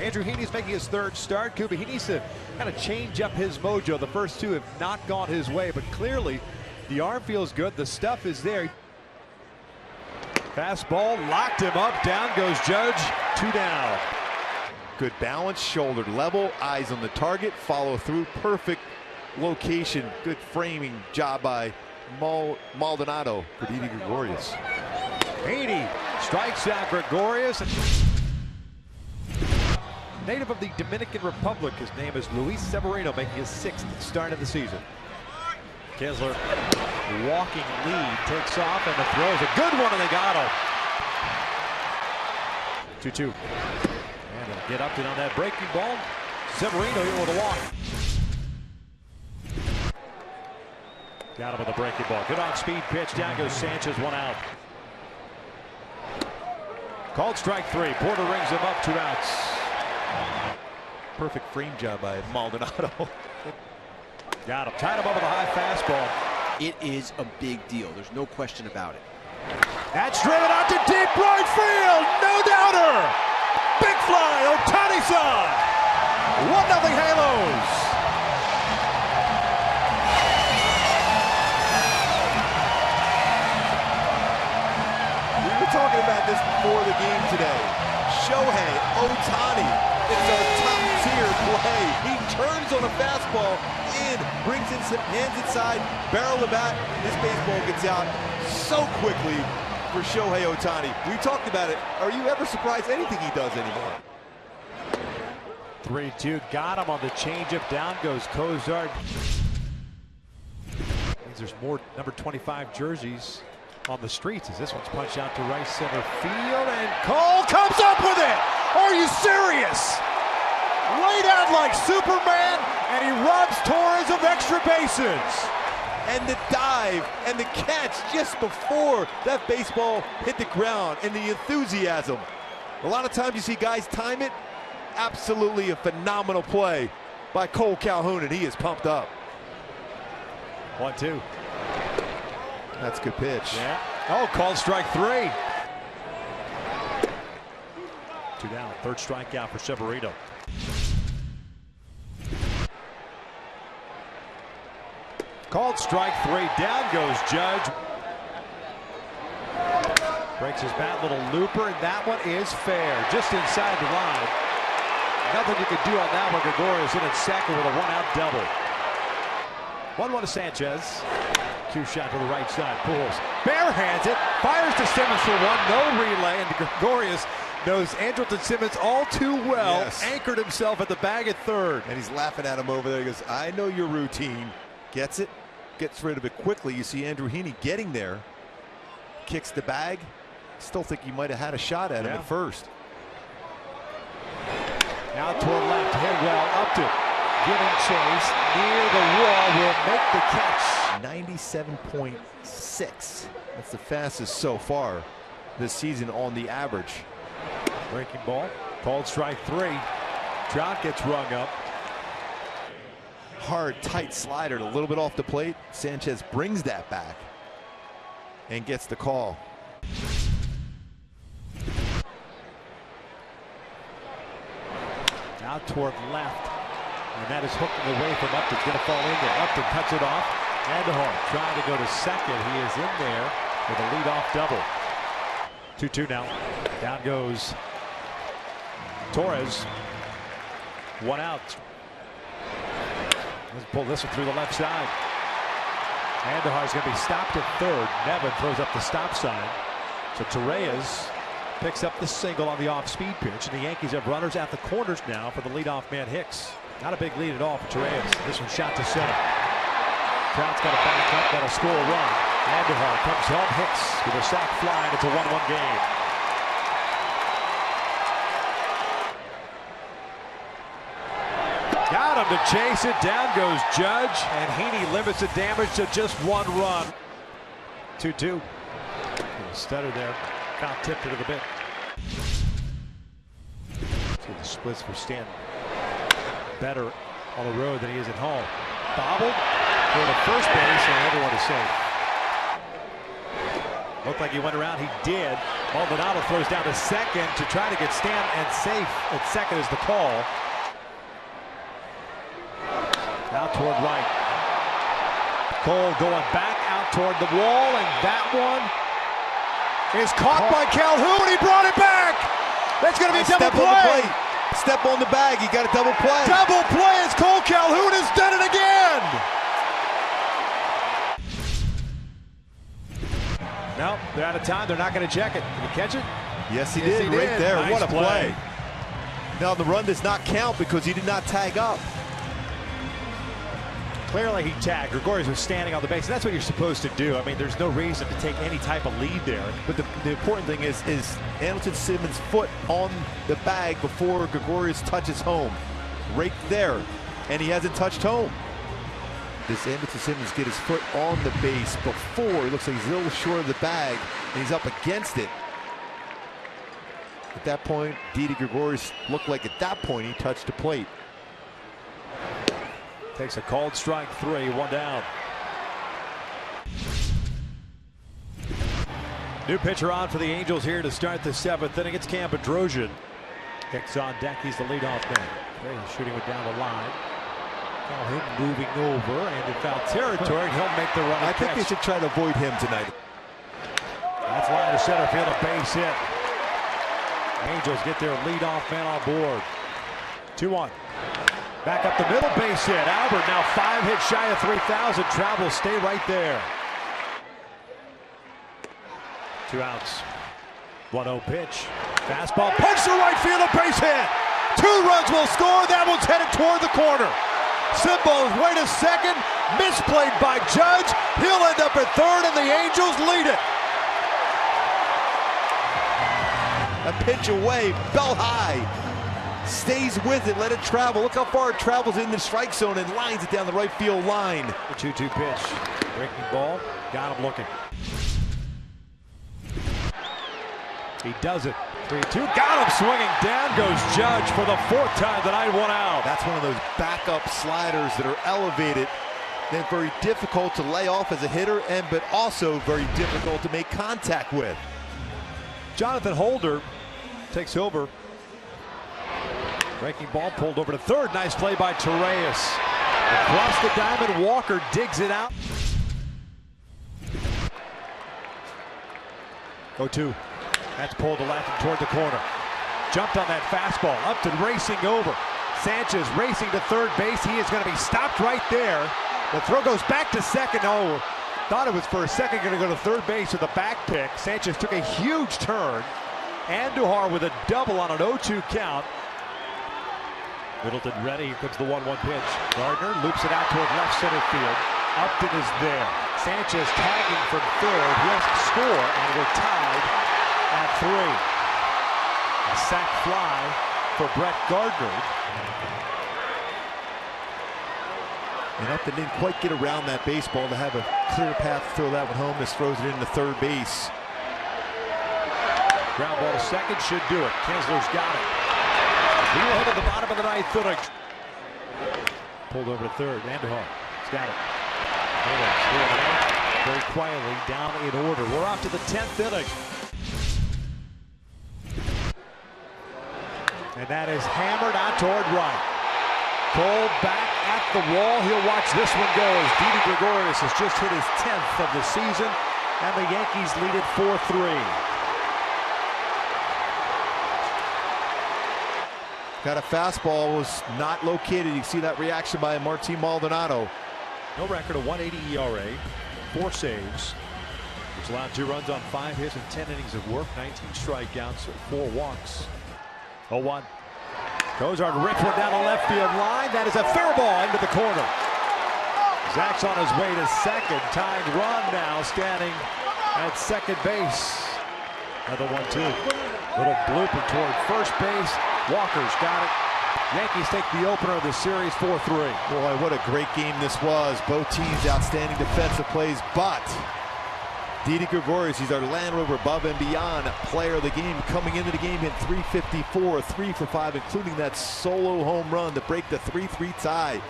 Andrew Heaney's making his third start. Kuba, he needs to kind of change up his mojo. The first two have not gone his way, but clearly the arm feels good. The stuff is there. Fastball locked him up. Down goes Judge. 2 down. Good balance, shoulder level, eyes on the target, follow through, perfect location, good framing job by Maldonado for Didi Gregorius. Heaney strikes out Gregorius. Native of the Dominican Republic, his name is Luis Severino, making his 6th start of the season. Kessler, walking lead, takes off and the throw is a good one, and they got him. 2-2. And he'll get up and on that breaking ball. Severino here with a walk. Got him with the breaking ball. Good on-speed pitch. Down goes Sanchez, 1 out. Called strike 3. Porter rings him up, 2 outs. Perfect frame job by Maldonado. Got him. Tied him up with a high fastball. It is a big deal. There's no question about it. That's driven out to deep right field. No doubter. Big fly. Ohtani-san. 1-0 Halos. We were talking about this before the game today. Shohei Ohtani. It's a top-tier play. He turns on a fastball in, brings in some hands inside, barrel the bat. This baseball gets out so quickly for Shohei Ohtani. We talked about it. Are you ever surprised anything he does anymore? 3-2. Got him on the changeup. Down goes Cozart. Means there's more number 25 jerseys on the streets as this one's punched out to right center field, and Cole comes up with it. Are you serious? Laid out like Superman, and he robs Torres of extra bases. And the dive and the catch just before that baseball hit the ground, and the enthusiasm. A lot of times you see guys time it. Absolutely a phenomenal play by Cole Calhoun, and he is pumped up. 1-2. That's a good pitch. Yeah. Oh, called strike 3. 2 down. Third strikeout for Severino. Called strike 3. Down goes Judge. Breaks his bat, little looper, and that one is fair. Just inside the line. Nothing you could do on that one. Gregorius in at second with a 1-out double. 1-1 to Sanchez. Cue shot to the right side. Pools barehands it, fires to Simmons for 1. No relay, and Gregorius knows Andrelton Simmons all too well. Yes. Anchored himself at the bag at third. And he's laughing at him over there. He goes, I know your routine. Gets it, gets rid of it quickly. You see Andrew Heaney getting there. Kicks the bag. Still think he might have had a shot at him at first. Now toward left, Hidwell up to giving chase. Near the wall, will make the catch. 97.6. That's the fastest so far this season on the average. Breaking ball, called strike 3. Trout gets rung up. Hard, tight slider, a little bit off the plate. Sanchez brings that back and gets the call. Now toward left, and that is hooking away from Upton. Going to fall in there. Upton cuts it off. Andujar trying to go to second. He is in there with a leadoff double. 2-2 now. Down goes Torres. 1 out. Let's pull this one through the left side. Andujar is going to be stopped at third. Nevin throws up the stop sign. So Torres picks up the single on the off-speed pitch, and the Yankees have runners at the corners now for the leadoff man Hicks. Not a big lead at all for Torres. This one shot to center. Trout's got to back up, that'll score a run. Andujar comes home, Hicks with a sac fly, and it's a 1-1 game. Got him to chase it. Down goes Judge, and Heaney limits the damage to just 1 run. 2-2. Stutter there. Foul tipped it to the bit. See the splits for Stanton. Better on the road than he is at home. Bobbled for the first base, and everyone is safe. Looked like he went around. He did. Maldonado throws down to second to try to get Stan, and safe at second is the call. Now toward right. Cole going back out toward the wall, and that one is caught by Calhoun. He brought it back. That's going to be a double play. Step on the bag. He got a double play. Double play as Cole Calhoun has done it again. No, they're out of time. They're not going to check it. Did he catch it? Yes, he did. Right there. Nice what a play. Now the run does not count because he did not tag up. Clearly he tagged. Gregorius was standing on the base. And that's what you're supposed to do. I mean, there's no reason to take any type of lead there. But the important thing is Andrelton Simmons' foot on the bag before Gregorius touches home. Right there. And he hasn't touched home. Does Andrelton Simmons get his foot on the base before? He looks like he's a little short of the bag, and he's up against it. At that point, Didi Gregorius looked like at that point he touched the plate. Takes a called strike 3, 1 down. New pitcher on for the Angels here to start the 7th inning. It's Cam Bedrosian. Hicks on deck. He's the leadoff man. He's shooting it down the line. Calhoun moving over and in foul territory. He'll make the run. I think they should try to avoid him tonight. That's line to center field, a base hit. Angels get their leadoff man on board. 2-1. Back up the middle, base hit. Albert now 5 hits shy of 3,000. Travel, stay right there. 2 outs. 1-0 pitch. Fastball, punch to right field, a base hit. 2 runs will score. That one's headed toward the corner. Symbols way to second. Misplayed by Judge. He'll end up at third, and the Angels lead it. A pitch away, belt high. Stays with it, let it travel. Look how far it travels in the strike zone and lines it down the right field line. The 2-2 pitch. Breaking ball. Got him looking. He does it. 3-2. Got him swinging. Down goes Judge for the 4th time tonight. 1 out. That's one of those backup sliders that are elevated. They're very difficult to lay off as a hitter, but also very difficult to make contact with. Jonathan Holder takes over. Breaking ball pulled over to third. Nice play by Torreyes. Across the diamond, Walker digs it out. 0-2. That's pulled to left and toward the corner. Jumped on that fastball. Upton racing over. Sanchez racing to third base. He is going to be stopped right there. The throw goes back to second. Oh, thought it was for a second going to go to third base with a back pick. Sanchez took a huge turn. Andujar with a double on an 0-2 count. Middleton ready. Here comes the 1-1 pitch. Gardner loops it out toward left center field. Upton is there. Sanchez tagging from third. He'll score, and we're tied at 3. A sac fly for Brett Gardner. And Upton didn't quite get around that baseball to have a clear path to throw that one home. This throws it into third base. Ground ball to second should do it. Kinsler's got it. He will hit at the bottom of the 9th inning. Pulled over to third. Andujar. He's got it. Very quietly down in order. We're off to the 10th inning. And that is hammered out toward right. Cole back at the wall. He'll watch this one go as Didi Gregorius has just hit his 10th of the season. And the Yankees lead it 4-3. Got a fastball, was not located. You see that reaction by Martin Maldonado. No record, a 1.80 ERA, 4 saves. He's allowed 2 runs on 5 hits and 10 innings of work, 19 strikeouts, 4 walks. 0-1. Cozart rips one down the left field line. That is a fair ball into the corner. Zach's on his way to second. Tying run now standing at second base. Another 1-2. Little blooper toward first base. Walker's got it. Yankees take the opener of the series 4-3. Boy, what a great game this was. Both teams outstanding defensive plays, but Didi Gregorius, he's our Land Rover above and beyond player of the game, coming into the game in .354, 3 for 5, including that solo home run to break the 3-3 tie.